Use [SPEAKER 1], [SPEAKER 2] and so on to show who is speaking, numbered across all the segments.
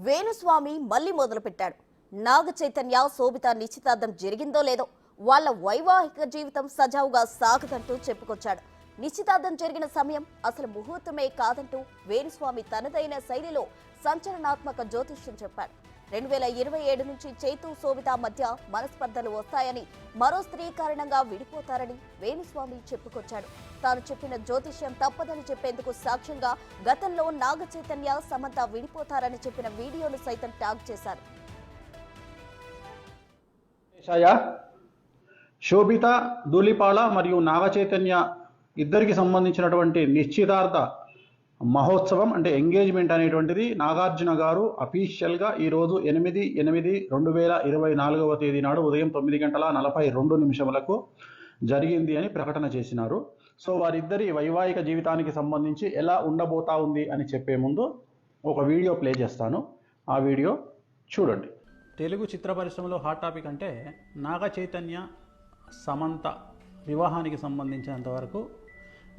[SPEAKER 1] వేణుస్వామి మళ్లీ మొదలుపెట్టాడు. నాగ చైతన్య శోభిత నిశ్చితార్థం జరిగిందో లేదో వాళ్ళ వైవాహిక జీవితం సజావుగా సాగదంటూ చెప్పుకొచ్చాడు. నిశ్చితార్థం జరిగిన సమయం అసలు ముహూర్తమే కాదంటూ వేణుస్వామి తనదైన శైలిలో సంచలనాత్మక జ్యోతిష్యం చెప్పాడు. 2027 నుంచి చైతు శోభిత మధ్య మనస్పర్ధలు వస్తాయని, మరో స్త్రీ కారణంగా విడిపోతారని వేణుస్వామి చెప్పుకొచ్చాడు. తాను చెప్పిన జ్యోతిష్యం తప్పదని చెప్పేందుకు సాక్ష్యంగా గతంలో నాగ చైతన్య సమంత విడిపోతారని చెప్పిన వీడియోను సైతం ట్యాగ్ చేశారు.
[SPEAKER 2] శోభిత ధూళిపాళ మరియు నాగ చైతన్య ఇద్దరికి సంబంధించినటువంటి నిశ్చితార్థ మహోత్సవం అంటే ఎంగేజ్మెంట్ అనేటువంటిది నాగార్జున గారు అఫీషియల్గా ఈరోజు 8/8/2024 తేదీ నాడు ఉదయం 9:42 జరిగింది అని ప్రకటన చేసినారు. సో వారిద్దరి వైవాహిక జీవితానికి సంబంధించి ఎలా ఉండబోతా ఉంది అని చెప్పే ముందు ఒక వీడియో ప్లే చేస్తాను. ఆ వీడియో చూడండి.
[SPEAKER 3] తెలుగు చిత్ర పరిశ్రమలో హాట్ టాపిక్ అంటే నాగ చైతన్య సమంత వివాహానికి సంబంధించినంత వరకు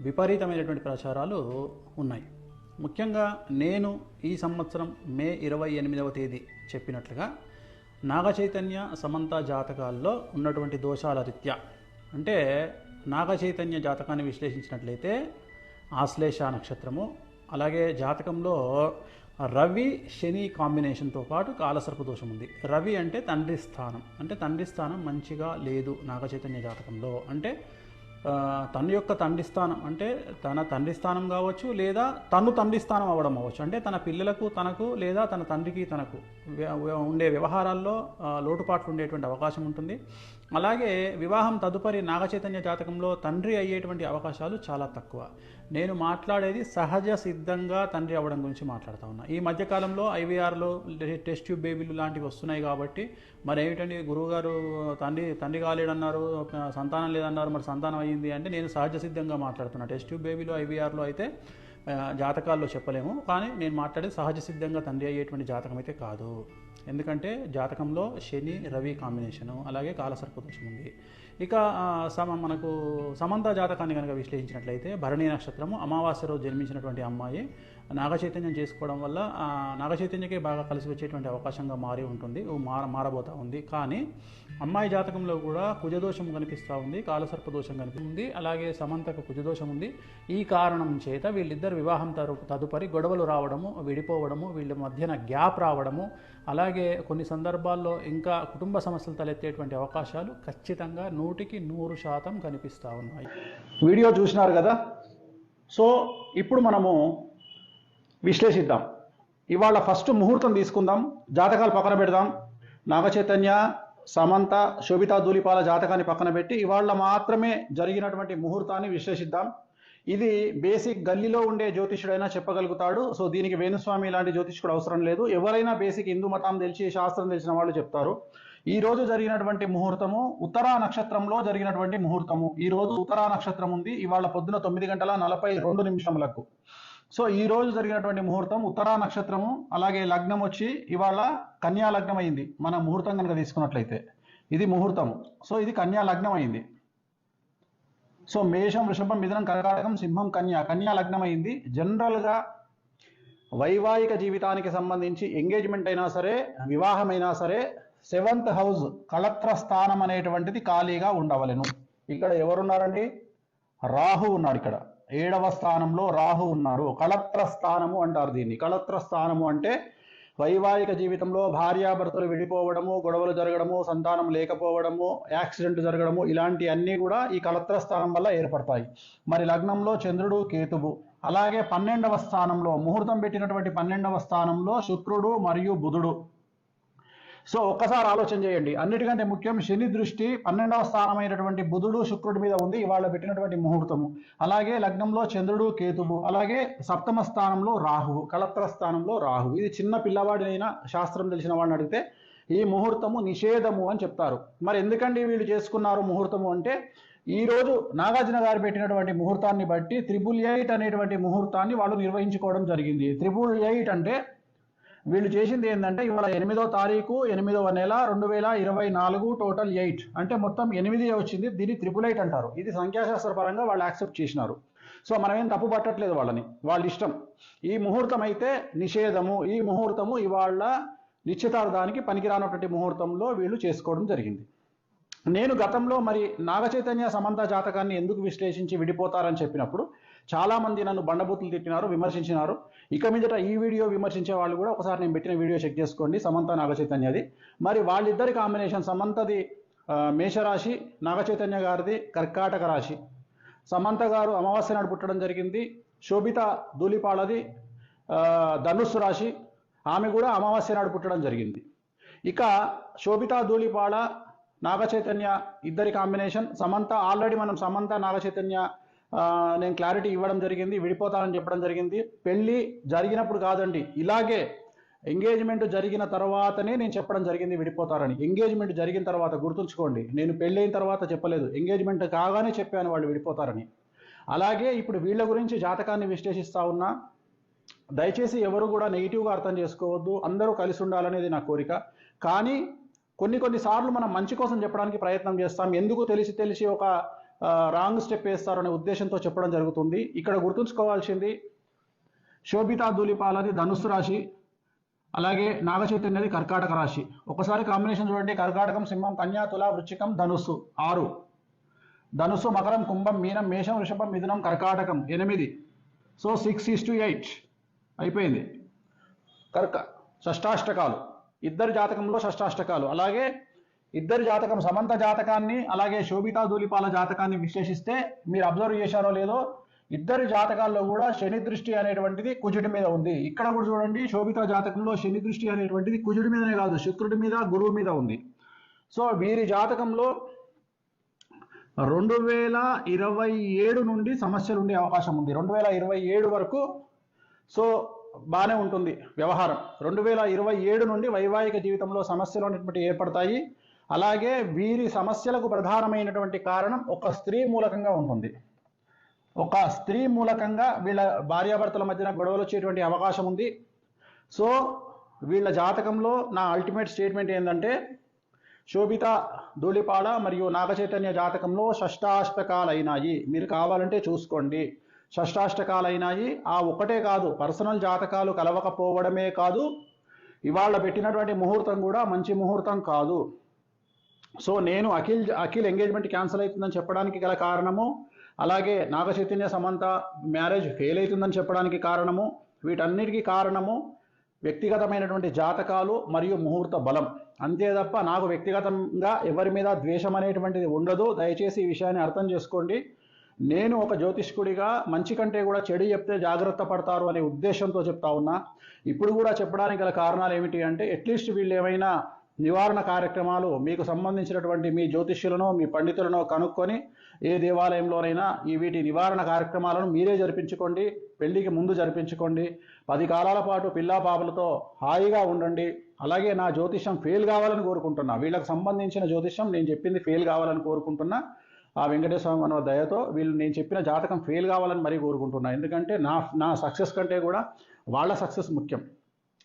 [SPEAKER 3] విపరీతమైనటువంటి ప్రచారాలు ఉన్నాయి. ముఖ్యంగా నేను ఈ సంవత్సరం మే 28వ తేదీ చెప్పినట్లుగా నాగ చైతన్య సమంత జాతకాల్లో ఉన్నటువంటి దోషాల రీత్యా అంటే నాగ చైతన్య జాతకాన్ని విశ్లేషించినట్లయితే ఆశ్లేష నక్షత్రము, అలాగే జాతకంలో రవి శని కాంబినేషన్తో పాటు కాలసర్ప దోషం ఉంది. రవి అంటే తండ్రి స్థానం, అంటే తండ్రి స్థానం మంచిగా లేదు నాగ చైతన్య జాతకంలో. అంటే తన యొక్క తండ్రి స్థానం అంటే తన తండ్రి స్థానం కావచ్చు, లేదా తను తండ్రి స్థానం అవ్వడం అవ్వచ్చు. అంటే తన పిల్లలకు తనకు, లేదా తన తండ్రికి తనకు ఉండే వ్యవహారాల్లో లోటుపాట్లు ఉండేటువంటి అవకాశం ఉంటుంది. అలాగే వివాహం తదుపరి నాగ చైతన్య జాతకంలో తండ్రి అయ్యేటువంటి అవకాశాలు చాలా తక్కువ. నేను మాట్లాడేది సహజ సిద్ధంగా తండ్రి అవ్వడం గురించి మాట్లాడుతూ ఉన్నా. ఈ మధ్యకాలంలో ఐవీఆర్లో టెస్ట్ ట్యూబ్ బేబీలు లాంటివి వస్తున్నాయి కాబట్టి మరి ఏమిటండి గురువుగారు తండ్రి కాలేడన్నారు, సంతానం లేదన్నారు, మరి సంతానం అయ్యింది అంటే నేను సహజ సిద్ధంగా మాట్లాడుతున్నా. టెస్ట్ ట్యూబ్ బేబీలో ఐవీఆర్లో అయితే జాతకాల్లో చెప్పలేము, కానీ నేను మాట్లాడేది సహజ సిద్ధంగా తండ్రి అయ్యేటువంటి జాతకం అయితే కాదు. ఎందుకంటే జాతకంలో శని రవి కాంబినేషను, అలాగే కాలసర్ప దోషం ఉంది. ఇక మనకు సమంత జాతకాన్ని కనుక విశ్లేషించినట్లయితే భరణి నక్షత్రము, అమావాస్య రోజు జన్మించినటువంటి అమ్మాయి నాగ చైతన్యం చేసుకోవడం వల్ల నాగ చైతన్యకే బాగా కలిసి వచ్చేటువంటి అవకాశంగా మారి ఉంటుంది, మారబోతూ ఉంది. కానీ అమ్మాయి జాతకంలో కూడా కుజదోషం కనిపిస్తూ ఉంది, కాలసర్ప దోషం కనిపిస్తుంది, అలాగే సమంతకు కుజదోషం ఉంది. ఈ కారణం చేత వీళ్ళిద్దరు వివాహం తదుపరి గొడవలు రావడము, విడిపోవడము, వీళ్ళ మధ్యన గ్యాప్ రావడము, అలాగే కొన్ని సందర్భాల్లో ఇంకా కుటుంబ సమస్యలు తలెత్తేటువంటి అవకాశాలు ఖచ్చితంగా 100% కనిపిస్తూ ఉన్నాయి.
[SPEAKER 2] వీడియో చూసినారు కదా. సో ఇప్పుడు మనము విశ్లేషిద్దాం. ఇవాళ ఫస్ట్ ముహూర్తం తీసుకుందాం, జాతకాలు పక్కన పెడదాం. నాగ చైతన్య సమంత శోభిత ధూళిపాళ జాతకాన్ని పక్కన పెట్టి ఇవాళ మాత్రమే జరిగినటువంటి ముహూర్తాన్ని విశ్లేషిద్దాం. ఇది బేసిక్ గల్లీలో ఉండే జ్యోతిష్యుడైనా చెప్పగలుగుతాడు. సో దీనికి వేణుస్వామి లాంటి జ్యోతిష్యుడు అవసరం లేదు. ఎవరైనా బేసిక్ హిందూ మతం తెలిసి శాస్త్రం తెలిసిన వాళ్ళు చెప్తారు. ఈ రోజు జరిగినటువంటి ముహూర్తము ఉత్తరా నక్షత్రంలో జరిగినటువంటి ముహూర్తము. ఈ రోజు ఉత్తరా నక్షత్రం ఉంది, ఇవాళ పొద్దున 9:42. సో ఈ రోజు జరిగినటువంటి ముహూర్తం ఉత్తరా నక్షత్రము, అలాగే లగ్నం వచ్చి ఇవాళ కన్యా లగ్నం అయింది. మన ముహూర్తం కనుక తీసుకున్నట్లయితే ఇది ముహూర్తం. సో ఇది కన్యా లగ్నం అయింది. సో మేషం, వృషభం, మిథునం, కర్కాటకం, సింహం, కన్యా లగ్నం అయింది. జనరల్గా వైవాహిక జీవితానికి సంబంధించి ఎంగేజ్మెంట్ అయినా సరే, వివాహమైనా సరే 7th హౌస్ కళత్ర స్థానం అనేటువంటిది ఖాళీగా ఉండవలెను. ఇక్కడ ఎవరున్నారండి? రాహు ఉన్నాడు. ఇక్కడ 7వ స్థానంలో రాహు ఉన్నాడు. కళత్ర స్థానము అంటారు దీన్ని. కళత్ర స్థానము అంటే వైవాహిక జీవితంలో భార్యాభర్తలు విడిపోవడము, గొడవలు జరగడము, సంతానం లేకపోవడము, యాక్సిడెంట్ జరగడము, ఇలాంటి అన్నీ కూడా ఈ కళత్ర స్థానం వల్ల ఏర్పడతాయి. మరి లగ్నంలో చంద్రుడు, కేతువు, అలాగే 12వ స్థానంలో ముహూర్తం పెట్టినటువంటి 12వ స్థానంలో శుక్రుడు మరియు బుధుడు. సో ఒక్కసారి ఆలోచన చేయండి. అన్నిటికంటే ముఖ్యం శని దృష్టి 12వ స్థానమైనటువంటి బుధుడు శుక్రుడి మీద ఉంది ఇవాళ పెట్టినటువంటి ముహూర్తము. అలాగే లగ్నంలో చంద్రుడు, కేతువు, అలాగే 7వ స్థానంలో రాహువు, కళత్ర స్థానంలో రాహువు. ఇది చిన్న పిల్లవాడినైనా శాస్త్రం తెలిసిన వాడిని అడిగితే ఈ ముహూర్తము నిషేధము అని చెప్తారు. మరి ఎందుకండి వీళ్ళు చేసుకున్నారు ముహూర్తము అంటే, ఈ రోజు నాగార్జున గారు పెట్టినటువంటి ముహూర్తాన్ని బట్టి 888 అనేటువంటి ముహూర్తాన్ని వాళ్ళు నిర్వహించుకోవడం జరిగింది. 888 అంటే వీళ్ళు చేసింది ఏంటంటే ఇవాళ 8వ తారీఖు 8వ నెల 2024 టోటల్ 8 అంటే మొత్తం 8 వచ్చింది. దీన్ని 888 అంటారు. ఇది సంఖ్యాశాస్త్ర పరంగా వాళ్ళు యాక్సెప్ట్ చేసినారు. సో మనం ఏం తప్పు పట్టట్లేదు వాళ్ళని, వాళ్ళ ఇష్టం. ఈ ముహూర్తం అయితే నిషేధము, ఈ ముహూర్తము ఇవాళ నిశ్చితార్థానికి పనికిరానటువంటి ముహూర్తంలో వీళ్ళు చేసుకోవడం జరిగింది. నేను గతంలో మరి నాగచైతన్య సమంత జాతకాన్ని ఎందుకు విశ్లేషించి విడిపోతారని చెప్పినప్పుడు చాలామంది నన్ను బండబూతులు తిట్టినారు, విమర్శించినారు. ఇక మీదట ఈ వీడియో విమర్శించే వాళ్ళు కూడా ఒకసారి నేను పెట్టిన వీడియో చెక్ చేసుకోండి, సమంత నాగచైతన్యది. మరి వాళ్ళిద్దరి కాంబినేషన్, సమంతది మేషరాశి, నాగచైతన్య గారిది కర్కాటక రాశి. సమంత గారు అమావాస్య నాడు పుట్టడం జరిగింది. శోభిత ధూళిపాళది ధనుస్సు రాశి, ఆమె కూడా అమావాస్య నాడు పుట్టడం జరిగింది. ఇక శోభిత ధూళిపాళ నాగచైతన్య ఇద్దరి కాంబినేషన్. సమంత ఆల్రెడీ మనం సమంత నాగచైతన్య నేను క్లారిటీ ఇవ్వడం జరిగింది, విడిపోతానని చెప్పడం జరిగింది. పెళ్ళి జరిగినప్పుడు కాదండి, ఇలాగే ఎంగేజ్మెంట్ జరిగిన తర్వాతనే నేను చెప్పడం జరిగింది విడిపోతారని. ఎంగేజ్మెంట్ జరిగిన తర్వాత గుర్తుంచుకోండి, నేను పెళ్ళైన తర్వాత చెప్పలేదు, ఎంగేజ్మెంట్ కాగానే చెప్పాను వాళ్ళు విడిపోతారని. అలాగే ఇప్పుడు వీళ్ళ గురించి జాతకాన్ని విశ్లేషిస్తా ఉన్నా. దయచేసి ఎవరు కూడా నెగిటివ్గా అర్థం చేసుకోవద్దు, అందరూ కలిసి ఉండాలనేది నా కోరిక. కానీ కొన్నిసార్లు మనం మంచి కోసం చెప్పడానికి ప్రయత్నం చేస్తాం, ఎందుకు తెలిసి ఒక రాంగ్ స్టెప్ వేస్తారు అనే ఉద్దేశంతో చెప్పడం జరుగుతుంది. ఇక్కడ గుర్తుంచుకోవాల్సింది, శోభిత ధూళిపాలది ధనుస్సు రాశి, అలాగే నాగచైతన్యది కర్కాటక రాశి. ఒకసారి కాంబినేషన్ చూడండి, కర్కాటకం, సింహం, కన్యా, తుల, వృశ్చికం, ధనుస్సు 6, ధనుస్సు, మకరం, కుంభం, మీనం, మేషం, వృషభం, మిథునం, కర్కాటకం 8. సో 6:8 అయిపోయింది. షష్టాష్టకాలు, ఇద్దరి జాతకంలో షష్టాష్టకాలు. అలాగే ఇద్దరి జాతకం, సమంత జాతకాన్ని అలాగే శోభితా ధూళిపాల జాతకాన్ని విశ్లేషిస్తే మీరు అబ్జర్వ్ చేశారో లేదో, ఇద్దరి జాతకాల్లో కూడా శని దృష్టి అనేటువంటిది కుజుడి మీద ఉంది. ఇక్కడ కూడా చూడండి, శోభితా జాతకంలో శని దృష్టి అనేటువంటిది కుజుడి మీదనే కాదు, శుక్రుడి మీద, గురువు మీద ఉంది. సో వీరి జాతకంలో 2027 నుండి సమస్యలు ఉండే అవకాశం ఉంది. 2027 వరకు సో బాగానే ఉంటుంది వ్యవహారం. 2027 నుండి వైవాహిక జీవితంలో సమస్యలు అనేటువంటి ఏర్పడతాయి. అలాగే వీరి సమస్యలకు ప్రధానమైనటువంటి కారణం ఒక స్త్రీ మూలకంగా ఉంటుంది. ఒక స్త్రీ మూలకంగా వీళ్ళ భార్యాభర్తల మధ్యన గొడవలు వచ్చేటువంటి అవకాశం ఉంది. సో వీళ్ళ జాతకంలో నా అల్టిమేట్ స్టేట్మెంట్ ఏంటంటే, శోభిత ధూళిపాళ మరియు నాగచైతన్య జాతకంలో షష్టాష్టకాలైనాయి. మీరు కావాలంటే చూసుకోండి, షష్టాష్టకాలైనాయి. ఆ ఒకటే కాదు, పర్సనల్ జాతకాలు కలవకపోవడమే కాదు, ఇవాళ పెట్టినటువంటి ముహూర్తం కూడా మంచి ముహూర్తం కాదు. సో నేను అఖిల్ ఎంగేజ్మెంట్ క్యాన్సిల్ అవుతుందని చెప్పడానికి గల కారణము, అలాగే నాగచైతన్య సమంత మ్యారేజ్ ఫెయిల్ అవుతుందని చెప్పడానికి కారణము, వీటన్నిటికీ కారణము వ్యక్తిగతమైనటువంటి జాతకాలు మరియు ముహూర్త బలం. అంతే తప్ప నాకు వ్యక్తిగతంగా ఎవరి మీద ద్వేషం అనేటువంటిది ఉండదు. దయచేసి ఈ విషయాన్ని అర్థం చేసుకోండి. నేను ఒక జ్యోతిష్కుడిగా మంచి కంటే కూడా చెడు చెప్తే జాగ్రత్త పడతారు అనే ఉద్దేశంతో చెప్తా ఉన్నా. ఇప్పుడు కూడా చెప్పడానికి గల కారణాలు ఏమిటి అంటే, అట్లీస్ట్ వీళ్ళు ఏమైనా నివారణ కార్యక్రమాలు మీకు సంబంధించినటువంటి మీ జ్యోతిష్యులను, మీ పండితులను కనుక్కొని ఏ దేవాలయంలోనైనా వీటి నివారణ కార్యక్రమాలను మీరే జరిపించుకోండి. పెళ్లికి ముందు జరిపించుకోండి. 10 కాలాల పాటు పిల్లా పాపలతో హాయిగా ఉండండి. అలాగే నా జ్యోతిష్యం ఫెయిల్ కావాలని కోరుకుంటున్నా. వీళ్ళకి సంబంధించిన జ్యోతిష్యం నేను చెప్పింది ఫెయిల్ కావాలని కోరుకుంటున్నా. ఆ వెంకటేశ్వర స్వామి దయతో వీళ్ళు నేను చెప్పిన జాతకం ఫెయిల్ కావాలని మరీ కోరుకుంటున్నా. ఎందుకంటే నా సక్సెస్ కంటే కూడా వాళ్ళ సక్సెస్ ముఖ్యం.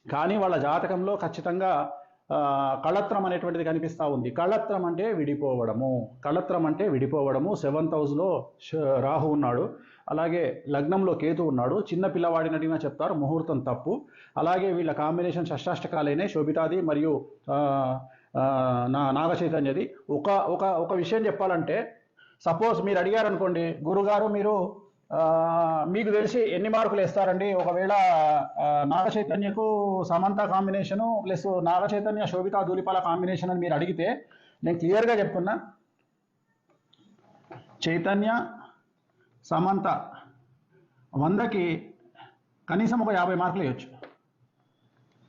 [SPEAKER 2] కానీ వాళ్ళ జాతకంలో ఖచ్చితంగా కళత్రం అనేటువంటిది కనిపిస్తూ ఉంది. కళత్రం అంటే విడిపోవడము. కళత్రం అంటే విడిపోవడము. 7th హౌస్లో రాహు ఉన్నాడు, అలాగే లగ్నంలో కేతు ఉన్నాడు. చిన్న పిల్లవాడినట్టుగా చెప్తారు, ముహూర్తం తప్పు. అలాగే వీళ్ళ కాంబినేషన్ షష్టాష్టకాలైన శోభితాది మరియు నాగచైతన్యది. ఒక విషయం చెప్పాలంటే, సపోజ్ మీరు అడిగారు అనుకోండి, గురుగారు మీరు మీకు తెలిసి ఎన్ని మార్కులు వేస్తారండి ఒకవేళ నాగచైతన్యకు Samantha combination plus Naga Chaitanya Sobhita Dhulipala combination అని మీరు అడిగితే, నేను క్లియర్గా చెప్తున్నా, చైతన్య సమంత 100కి కనీసం ఒక 50 మార్కులు వేయచ్చు.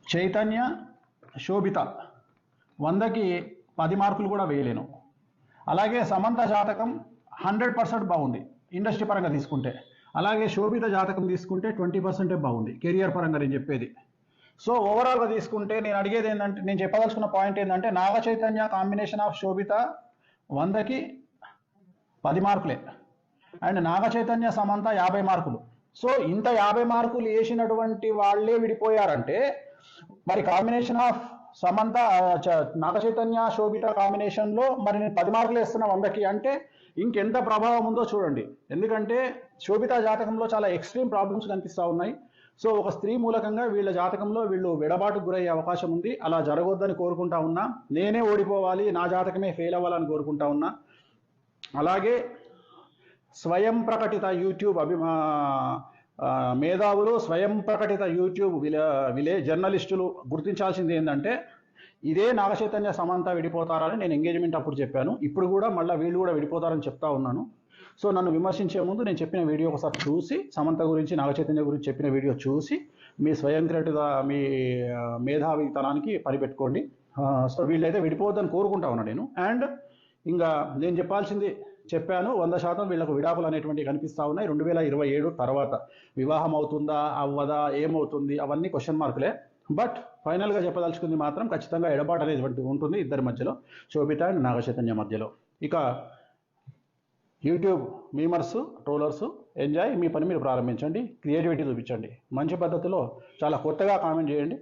[SPEAKER 2] చైతన్య శోభిత 100కి 10 మార్కులు కూడా వేయలేను. అలాగే సమంత జాతకం 100% బాగుంది ఇండస్ట్రీ పరంగా తీసుకుంటే. అలాగే శోభిత జాతకం తీసుకుంటే 20% బాగుంది కెరియర్ పరంగా నేను చెప్పేది. సో ఓవరాల్గా తీసుకుంటే నేను అడిగేది ఏంటంటే, నేను చెప్పదలుచుకున్న పాయింట్ ఏంటంటే, నాగచైతన్య కాంబినేషన్ ఆఫ్ శోభిత 100కి 10 మార్కులే, అండ్ నాగచైతన్య సమంత 50 మార్కులు. సో ఇంత 50 మార్కులు వేసినటువంటి వాళ్ళే విడిపోయారంటే, మరి కాంబినేషన్ ఆఫ్ సమంత నాగచైతన్య శోభిత కాంబినేషన్లో మరి నేను 10 మార్కులు వేస్తున్నా 100కి అంటే, ఇంకెంత ప్రభావం ఉందో చూడండి. ఎందుకంటే శోభిత జాతకంలో చాలా ఎక్స్ట్రీమ్ ప్రాబ్లమ్స్ కనిపిస్తూ ఉన్నాయి. సో ఒక స్త్రీ మూలకంగా వీళ్ళ జాతకంలో వీళ్ళు విడబాటుకు గురయ్యే అవకాశం ఉంది. అలా జరగొద్దని కోరుకుంటా ఉన్నా. నేనే ఓడిపోవాలి, నా జాతకమే ఫెయిల్ అవ్వాలని కోరుకుంటా ఉన్నా. అలాగే స్వయం ప్రకటిత యూట్యూబ్ మేధావులు, స్వయం ప్రకటిత యూట్యూబ్ జర్నలిస్టులు గుర్తించాల్సింది ఏంటంటే, ఇదే నాగచైతన్య సమంత విడిపోతారని నేను ఎంగేజ్మెంట్ అప్పుడు చెప్పాను. ఇప్పుడు కూడా మళ్ళీ వీళ్ళు కూడా విడిపోతారని చెప్తా ఉన్నాను. సో నన్ను విమర్శించే ముందు నేను చెప్పిన వీడియో ఒకసారి చూసి, సమంత గురించి, నాగచైతన్య గురించి చెప్పిన వీడియో చూసి మీ స్వయం ప్రకటిత మీ మేధావితనానికి పనిపెట్టుకోండి. సో వీళ్ళైతే విడిపోవద్దని కోరుకుంటా ఉన్నాను నేను. అండ్ ఇంకా నేను చెప్పాల్సింది చెప్పాను. 100% వీళ్ళకు విడాకులు అనేటువంటివి కనిపిస్తూ ఉన్నాయి. 2027 తర్వాత వివాహం అవుతుందా అవ్వదా ఏమవుతుంది అవన్నీ క్వశ్చన్ మార్కులే. బట్ ఫైనల్గా చెప్పదలుచుకుంది మాత్రం ఖచ్చితంగా ఎడబాటు అనేది ఉంటుంది ఇద్దరి మధ్యలో, శోభిత అండ్ నాగచైతన్య మధ్యలో. ఇక యూట్యూబ్ మీమర్స్, ట్రోలర్స్, ఎంజాయ్, మీ పని మీరు ప్రారంభించండి, క్రియేటివిటీ చూపించండి, మంచి పద్ధతిలో చాలా కొత్తగా కామెంట్ చేయండి.